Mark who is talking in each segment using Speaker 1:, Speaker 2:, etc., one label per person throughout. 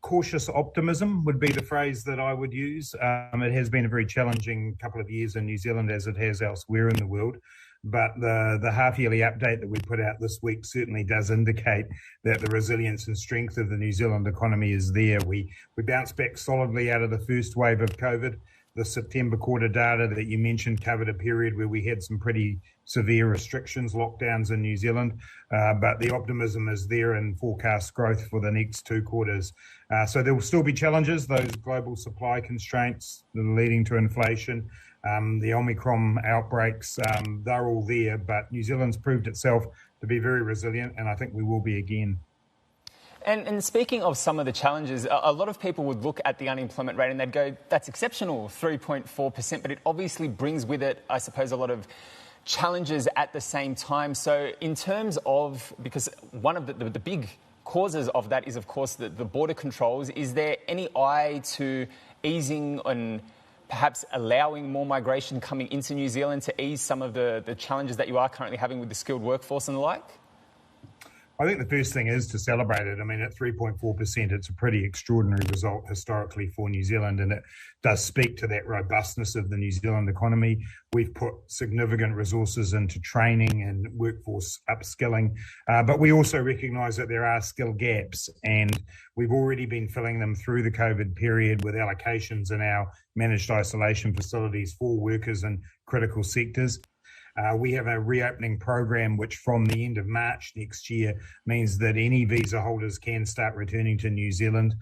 Speaker 1: cautious optimism would be the phrase that I would use. It has been a very challenging couple of years in New Zealand, as it has elsewhere in the world. But the half-yearly update that we put out this week certainly does indicate that the resilience and strength of the New Zealand economy is there. We bounced back solidly out of the first wave of COVID. The September quarter data that you mentioned covered a period where we had some pretty severe restrictions, lockdowns in New Zealand, but the optimism is there and forecast growth for the next two quarters. So there will still be challenges, those global supply constraints that are leading to inflation, the Omicron outbreaks, they're all there, but New Zealand's proved itself to be very resilient, and I think we will be again.
Speaker 2: And speaking of some of the challenges, a lot of people would look at the unemployment rate and they'd go, that's exceptional, 3.4%, but it obviously brings with it, I suppose, a lot of challenges at the same time. So in terms of, because one of the big causes of that is, of course, the border controls, is there any eye to easing and perhaps allowing more migration coming into New Zealand to ease some of the challenges that you are currently having with the skilled workforce and the like?
Speaker 1: I think the first thing is to celebrate it. I mean, at 3.4%, it's a pretty extraordinary result historically for New Zealand, and it does speak to that robustness of the New Zealand economy. We've put significant resources into training and workforce upskilling, but we also recognise that there are skill gaps, and we've already been filling them through the COVID period with allocations in our managed isolation facilities for workers in critical sectors. We have a reopening program which from the end of March next year means that any visa holders can start returning to New Zealand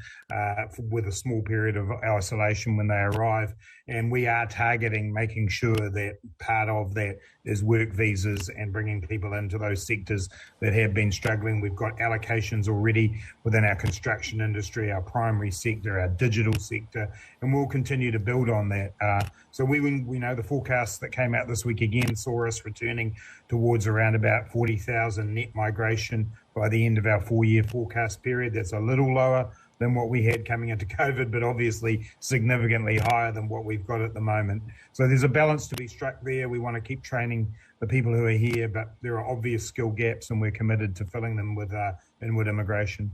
Speaker 1: with a small period of isolation when they arrive. And we are targeting making sure that part of that is work visas and bringing people into those sectors that have been struggling. We've got allocations already within our construction industry, our primary sector, our digital sector, and we'll continue to build on that. So we know the forecasts that came out this week again saw us returning towards around about 40,000 net migration by the end of our 4-year forecast period. That's a little lower than what we had coming into COVID, but obviously significantly higher than what we've got at the moment. So there's a balance to be struck there. We want to keep training the people who are here, but there are obvious skill gaps and we're committed to filling them with inward immigration.